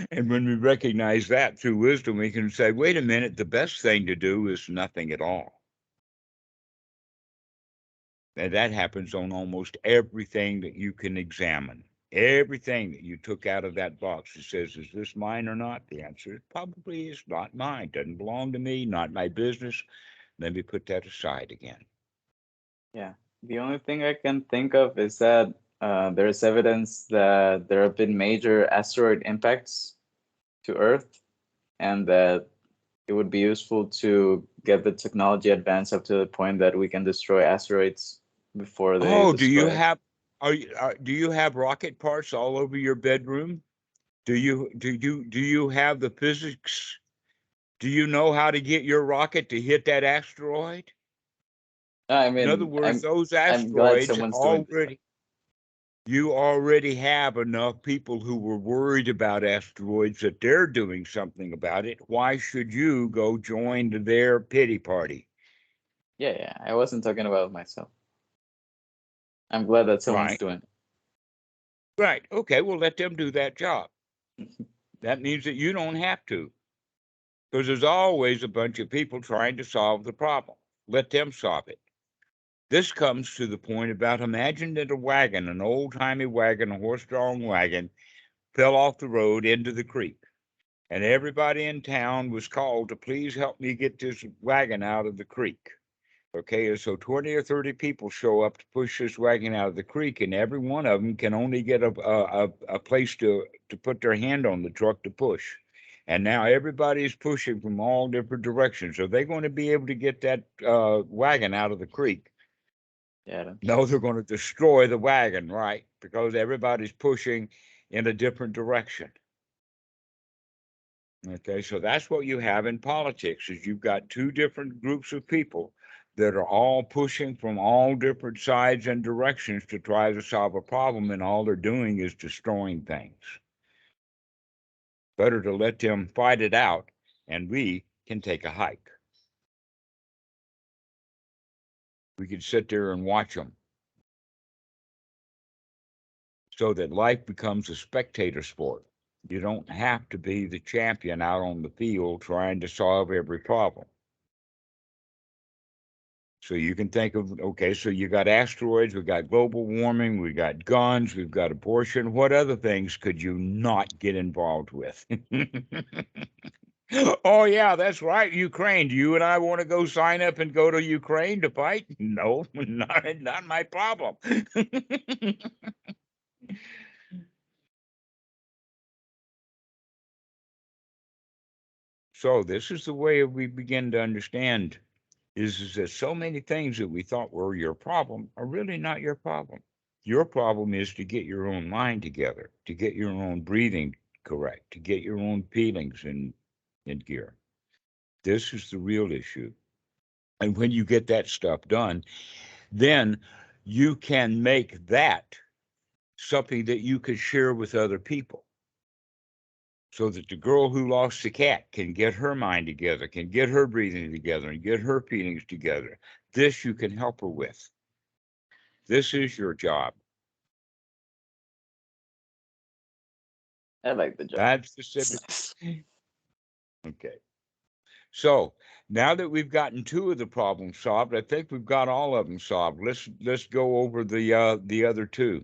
And when we recognize that through wisdom, we can say, wait a minute, the best thing to do is nothing at all. And that happens on almost everything that you can examine. Everything that you took out of that box that says, is this mine or not? The answer is probably is not mine. Doesn't belong to me, not my business. Let me put that aside again. Yeah. The only thing I can think of is that there is evidence that there have been major asteroid impacts to Earth, and that it would be useful to get the technology advanced up to the point that we can destroy asteroids before they Oh, do you destroy us. have do you have rocket parts all over your bedroom? Do you have the physics? Do you know how to get your rocket to hit that asteroid? I In other mean, words, those I'm glad asteroids someone's doing this stuff. already, you already have enough people who were worried about asteroids that they're doing something about it. Why should you go join their pity party? Yeah, yeah. I wasn't talking about myself. I'm glad that someone's Right. doing Right. Okay, well, let them do that job. That means that you don't have to, because there's always a bunch of people trying to solve the problem. Let them solve it. This comes to the point about, imagine that a wagon, an old-timey wagon, a horse-drawn wagon, fell off the road into the creek. And everybody in town was called to please help me get this wagon out of the creek. Okay, so 20 or 30 people show up to push this wagon out of the creek, and every one of them can only get a place to put their hand on the truck to push. And now everybody's pushing from all different directions. Are they going to be able to get that wagon out of the creek? Yeah. No, they're going to destroy the wagon, right? Because everybody's pushing in a different direction. Okay, so that's what you have in politics, is you've got two different groups of people that are all pushing from all different sides and directions to try to solve a problem, and all they're doing is destroying things. Better to let them fight it out, and we can take a hike. We could sit there and watch them, so that life becomes a spectator sport. You don't have to be the champion out on the field trying to solve every problem. So you can think of, okay, so you got asteroids, we got global warming, we got guns, we've got abortion. What other things could you not get involved with? Oh, yeah, that's right. Ukraine. Do you and I want to go sign up and go to Ukraine to fight? No, not my problem. So this is the way we begin to understand is that so many things that we thought were your problem are really not your problem. Your problem is to get your own mind together, to get your own breathing correct, to get your own feelings in gear. This is the real issue. And when you get that stuff done, then you can make that something that you could share with other people. So that the girl who lost the cat can get her mind together, can get her breathing together, and get her feelings together. This you can help her with. This is your job. I like the job. That's the sympathy. Okay. So now that we've gotten two of the problems solved, I think we've got all of them solved. Let's go over the other two.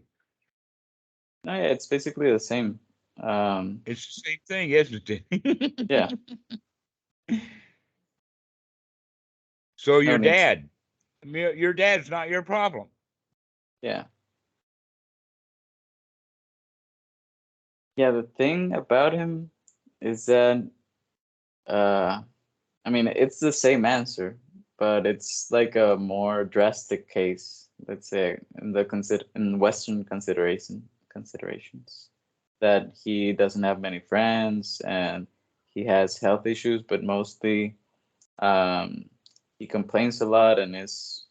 No, yeah, it's basically the same. It's the same thing, isn't it? Yeah. So No your need to. dad, your dad's not your problem. Yeah. Yeah, the thing about him is that I mean, it's the same answer, but it's like a more drastic case, let's say, in Western considerations, that he doesn't have many friends and he has health issues, but mostly um, he complains a lot and is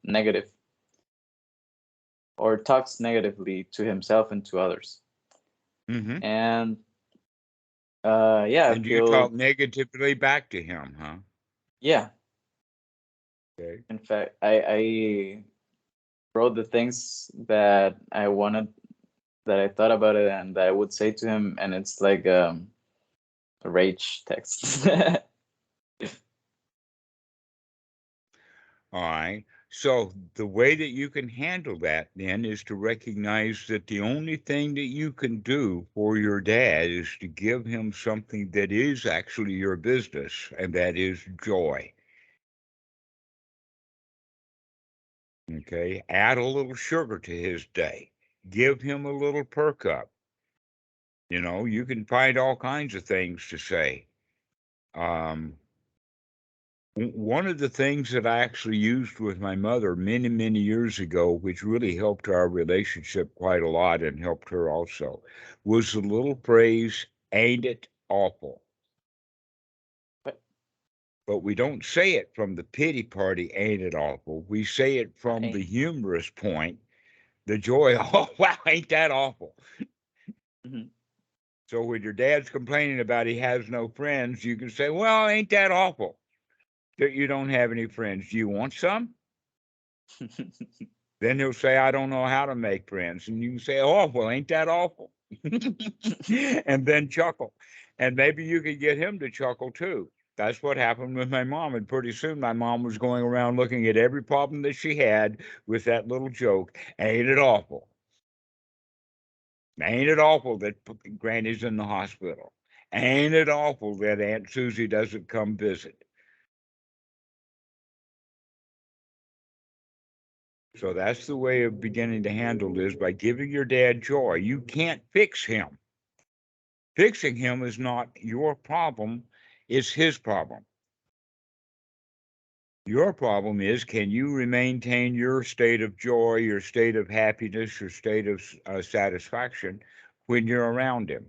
negative or talks negatively to himself and to others. Mm-hmm. And yeah, I And you talk feel, negatively back to him, huh? yeah. Okay. In fact, I wrote the things that I wanted, that I thought about it, and that I would say to him, and it's like a rage text. All right. So the way that you can handle that then is to recognize that the only thing that you can do for your dad is to give him something that is actually your business, and that is joy. Okay. Add a little sugar to his day. Give him a little perk up. You know, you can find all kinds of things to say. Um, One of the things that I actually used with my mother many, many years ago, which really helped our relationship quite a lot and helped her also, was the little phrase, ain't it awful? But But we don't say it from the pity party, ain't it awful? We say it from I, the humorous point, the joy, oh, wow, ain't that awful? mhm. So when your dad's complaining about he has no friends, you can say, well, ain't that awful that you don't have any friends? Do you want some? Then he'll say, I don't know how to make friends. And you can say, oh, well, ain't that awful? And then chuckle. And maybe you could get him to chuckle too. That's what happened with my mom. And pretty soon my mom was going around looking at every problem that she had with that little joke. Ain't it awful? Ain't it awful that Granny's in the hospital? Ain't it awful that Aunt Susie doesn't come visit? So that's the way of beginning to handle this, by giving your dad joy. You can't fix him. Fixing him is not your problem, it's his problem. Your problem is, can you maintain your state of joy, your state of happiness, your state of satisfaction when you're around him?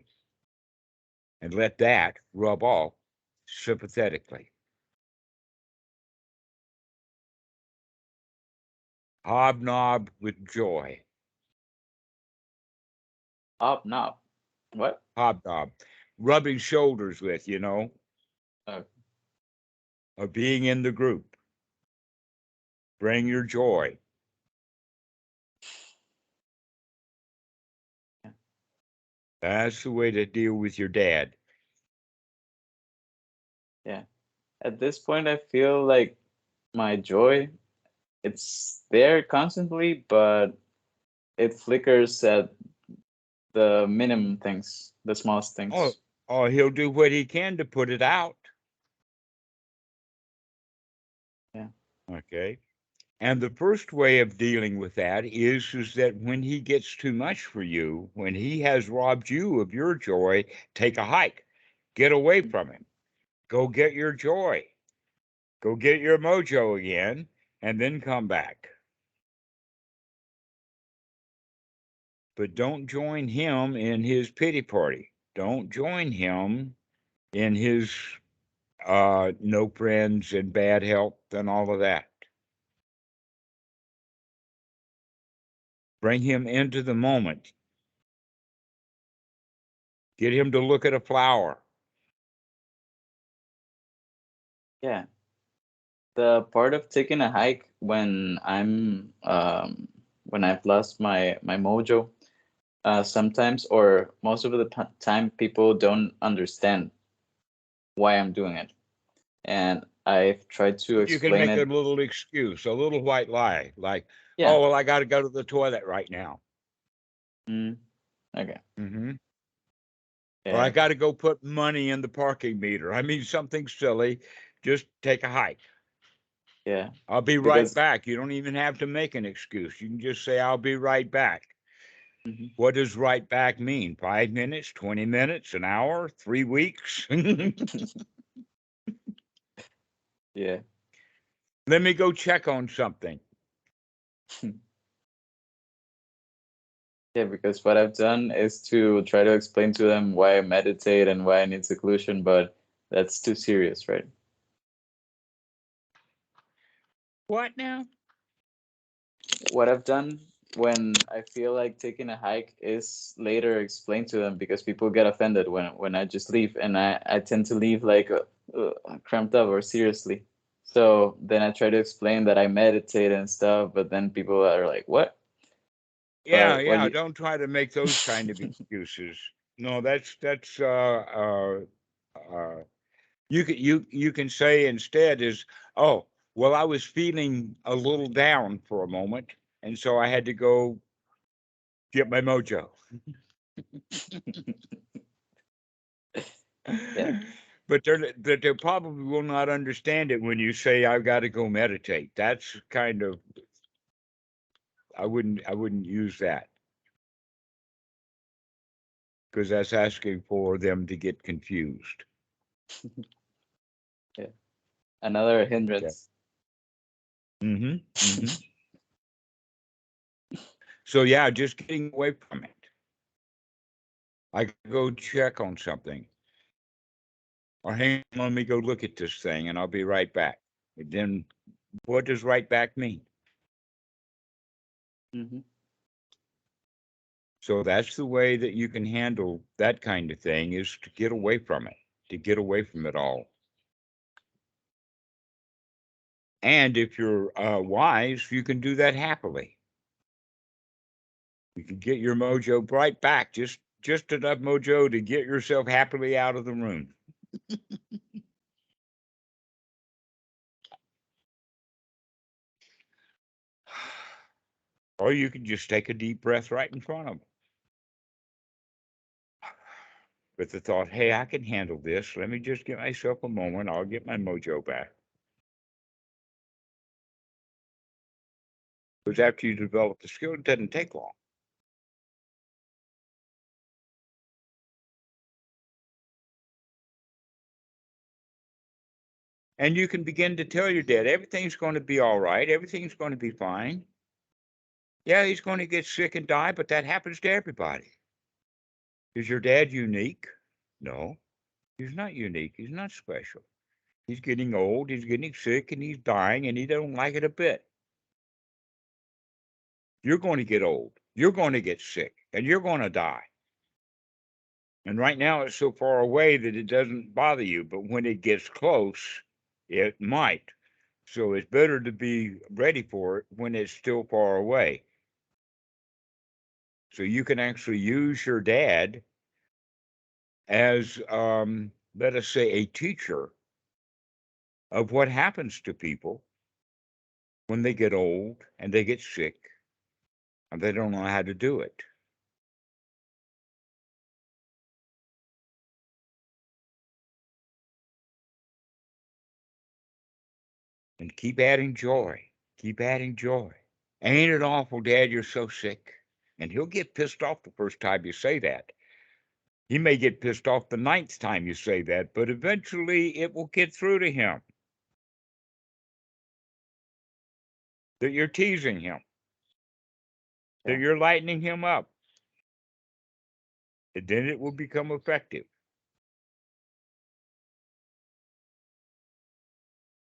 And let that rub off sympathetically. Hobnob with joy. Hobnob. What? Hobnob. Rubbing shoulders with, Oh, of being in the group. Bring your joy. yeah. That's the way to deal with your dad. Yeah. At this point, I feel like my joy, it's there constantly, but it flickers at the minimum things, the smallest Oh, things. he'll do what he can to put it out. Yeah. Okay. And the first way of dealing with that is that when he gets too much for you, when he has robbed you of your joy, take a hike. Get away from him. Go get your joy. Go get your mojo again, and then come back. But don't join him in his pity party. Don't join him in his no friends and bad health and all of that. Bring him into the moment. Get him to look at a flower. Yeah. The part of taking a hike when I've lost my mojo, sometimes or most of the time people don't understand why I'm doing it, and I've tried to You can explain make a it. little excuse, a little white lie, like, Yeah. oh, well, I got to go to the toilet right now. Mm, okay. Mm-hmm. Or I Yeah. got to go put money in the parking meter. I mean, something silly. Just take a hike. Yeah. I'll be right Because back. You don't even have to make an excuse. You can just say, I'll be right back. mhm. What does right back mean? 5 minutes, 20 minutes, an hour, 3 weeks? Yeah. Let me go check on something. Yeah, because what I've done is to try to explain to them why I meditate and why I need seclusion, but that's too serious, right? What now? What I've done when I feel like taking a hike is later explained to them, because people get offended when I just leave, and I tend to leave like cramped up or seriously. So then I try to explain that I meditate and stuff, but then people are like, "What? Yeah, What yeah. you?" Don't try to make those kind of excuses. No, that's you can say instead is, oh, well, I was feeling a little down for a moment, and so I had to go get my mojo. Yeah. But they probably will not understand it when you say I've got to go meditate. That's kind of, I wouldn't use that, because that's asking for them to get confused. Yeah. Another Okay. hindrance. Mm-hmm. Mm-hmm. So yeah, just getting away from it. I could go check on something, or hang on, let me go look at this thing, and I'll be right back. And then, what does right back mean? Hmm. So that's the way that you can handle that kind of thing, is to get away from it, to get away from it all. And if you're wise, you can do that happily. You can get your mojo right back, just enough mojo to get yourself happily out of the room. Or you can just take a deep breath right in front of them. With the thought, hey, I can handle this. Let me just give myself a moment. I'll get my mojo back. Because after you develop the skill, it doesn't take long. And you can begin to tell your dad, everything's going to be all right. Everything's going to be fine. Yeah, he's going to get sick and die, but that happens to everybody. Is your dad unique? No, he's not unique. He's not special. He's getting old, he's getting sick, and he's dying, and he don't like it a bit. You're going to get old. You're going to get sick, and you're going to die. And right now it's so far away that it doesn't bother you, but when it gets close, it might. So it's better to be ready for it when it's still far away. So you can actually use your dad as, let us say, a teacher of what happens to people when they get old and they get sick and they don't know how to do it. And keep adding joy. Keep adding joy. Ain't it awful, Dad, you're so sick? And he'll get pissed off the first time you say that. He may get pissed off the 9th time you say that, but eventually it will get through to him that you're teasing him, that you're lightening him up. And then it will become effective.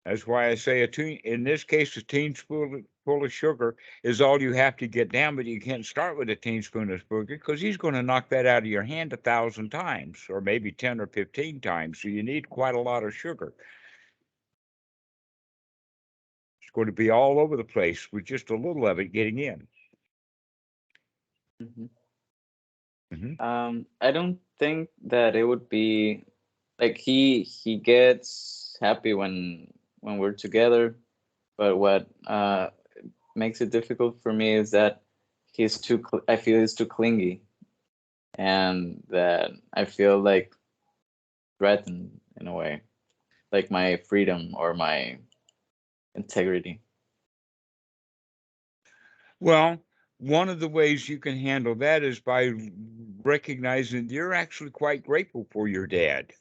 That's why I say in this case, a teaspoon full of sugar is all you have to get down, but you can't start with a teaspoon of sugar because he's going to knock that out of your hand 1,000 times, or maybe 10 or 15 times. So you need quite a lot of sugar. It's going to be all over the place with just a little of it getting in. I don't think that it would be like he gets happy when we're together, but what makes it difficult for me is that I feel he's too clingy, and that I feel like threatened in a way, like my freedom or my integrity. Well, one of the ways you can handle that is by recognizing that you're actually quite grateful for your dad,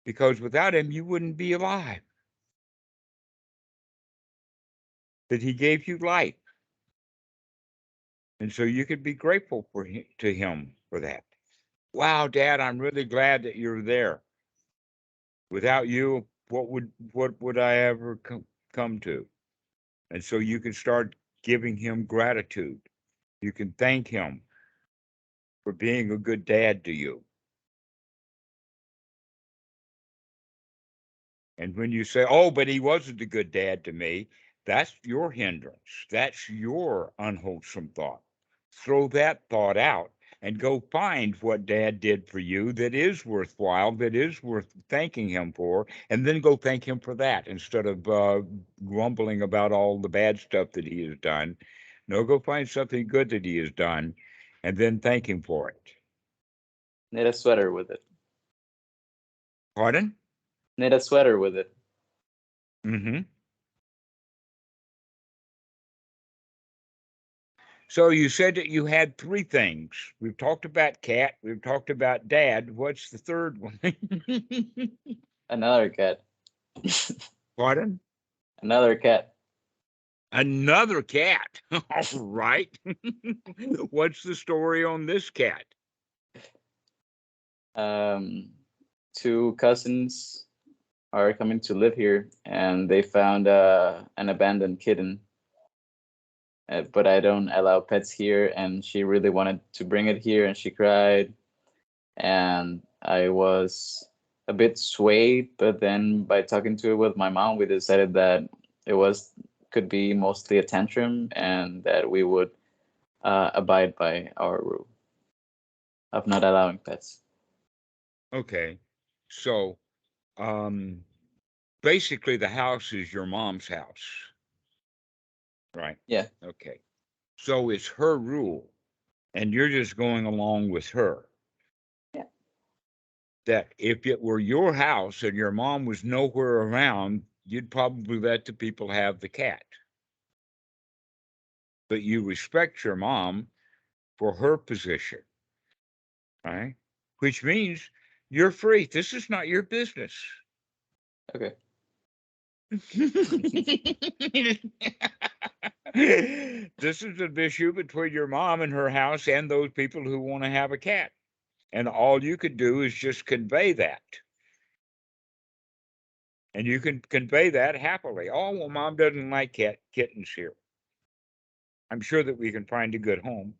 because without him, you wouldn't be alive. That he gave you life. And so you could be grateful to him for that. Wow, Dad, I'm really glad that you're there. Without you, what would I ever come to? And so you can start giving him gratitude. You can thank him for being a good dad to you. And when you say, oh, but he wasn't a good dad to me, that's your hindrance. That's your unwholesome thought. Throw that thought out and go find what dad did for you that is worthwhile, that is worth thanking him for, and then go thank him for that instead of grumbling about all the bad stuff that he has done. No, go find something good that he has done and then thank him for it. Knit a sweater with it. Pardon? Knit a sweater with it. Mm-hmm. So you said that you had 3 things. We've talked about cat. We've talked about dad. What's the third one? Another cat. Pardon? Another cat. Another cat. All right. What's the story on this cat? 2 cousins are coming to live here, and they found an abandoned kitten. But I don't allow pets here, and she really wanted to bring it here, and she cried, and I was a bit swayed, but then by talking to it with my mom, we decided that could be mostly a tantrum, and that we would abide by our rule of not allowing pets. Okay. So, basically, the house is your mom's house, right? Yeah. Okay. So it's her rule, and you're just going along with her. Yeah. That if it were your house and your mom was nowhere around, you'd probably let the people have the cat. But you respect your mom for her position, right? Which means you're free. This is not your business. Okay. This is an issue between your mom and her house and those people who want to have a cat. And all you could do is just convey that. And you can convey that happily. Oh, well, mom doesn't like kittens here. I'm sure that we can find a good home.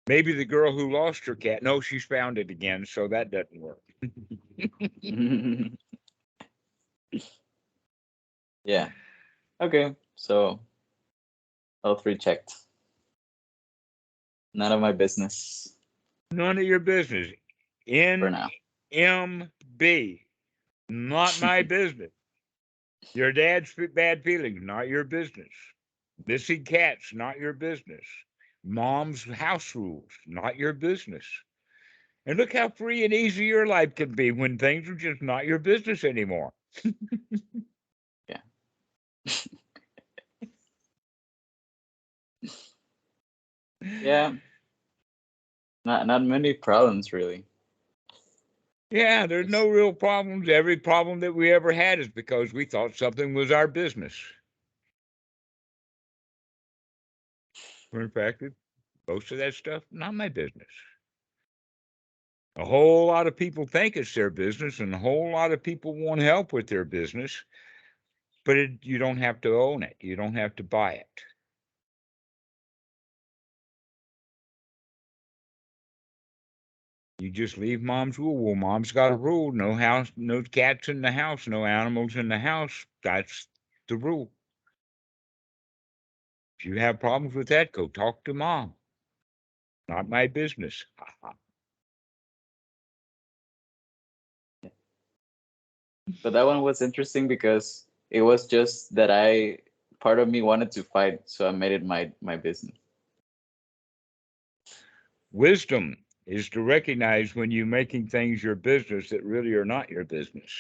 Maybe the girl who lost her cat, no, she's found it again, so that doesn't work. Yeah. Okay. So all three checked. None of my business None of your business. for now. NMB. Not my business. Your dad's bad feelings, not your business. Missing cats, not your business. Mom's house rules, not your business. And look how free and easy your life can be when things are just not your business anymore. Yeah. Yeah. Not many problems really. Yeah, there's no real problems. Every problem that we ever had is because we thought something was our business. When in fact, most of that stuff, not my business. A whole lot of people think it's their business, and a whole lot of people want help with their business, but you don't have to own it. You don't have to buy it. You just leave mom's rule. Well, mom's got a rule: no house, no cats in the house, no animals in the house. That's the rule. If you have problems with that, go talk to mom. Not my business. But that one was interesting because it was just that part of me wanted to fight, so I made it my business. Wisdom is to recognize when you're making things your business that really are not your business.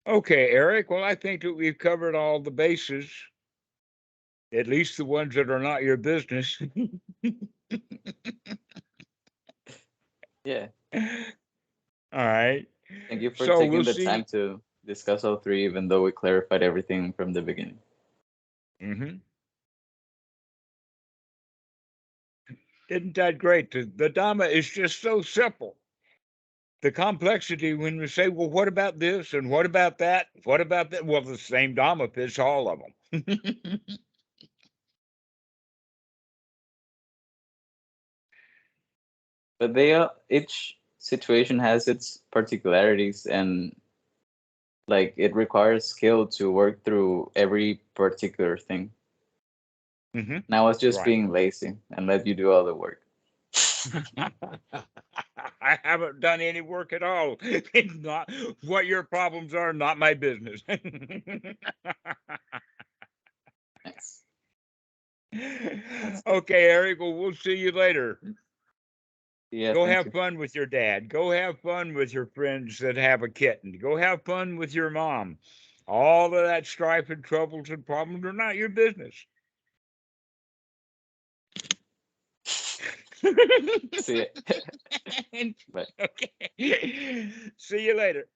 Okay, Eric. Well, I think that we've covered all the bases, at least the ones that are not your business. Yeah. All right. Thank you for So taking we'll the see. time to discuss all three, even though we clarified everything from the beginning. Mm-hmm. Isn't that great? The Dhamma is just so simple. The complexity when we say, well, what about this and what about that? What about that? Well, the same Dhamma fits all of them. But each situation has its particularities, and like it requires skill to work through every particular thing. Mm-hmm. And I was just Right. being lazy and let you do all the work. I haven't done any work at all. It's not what your problems are, not my business. Nice. Okay, Eric. Well, we'll see you later. Yeah, Go thank have you. fun with your dad. Go have fun with your friends that have a kitten. Go have fun with your mom. All of that strife and troubles and problems are not your business. See ya. Bye. Okay. See you later.